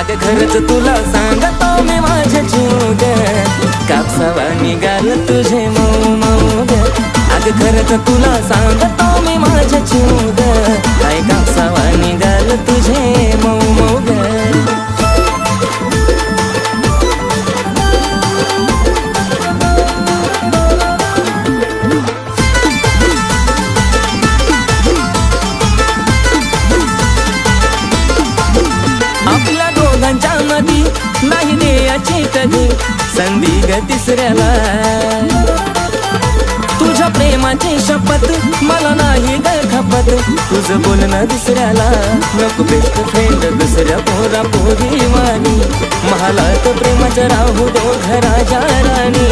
अग खरंच तुला सांगतो मी माझ्या जीव ग, कापसावा निघाल तुझे मऊ मऊ ग. अग खरंच तुला सांगतो मी माझ्या जीव ग, काय कापसावा निघाल तुझे मऊ मऊ ग. आपल्या दोघांच्या मधी नाही द्यायची कधी संधी ग तिसऱ्याला. तुझ्या प्रेमाची शपथ मला नाही ग खपत, तुझं बोलणं दुसऱ्याला. नको बेस्ट फ्रेंड दुसऱ्या पोरा पोरी वाणी, महालात प्रेमाचं राहू दो घराच्या राणी.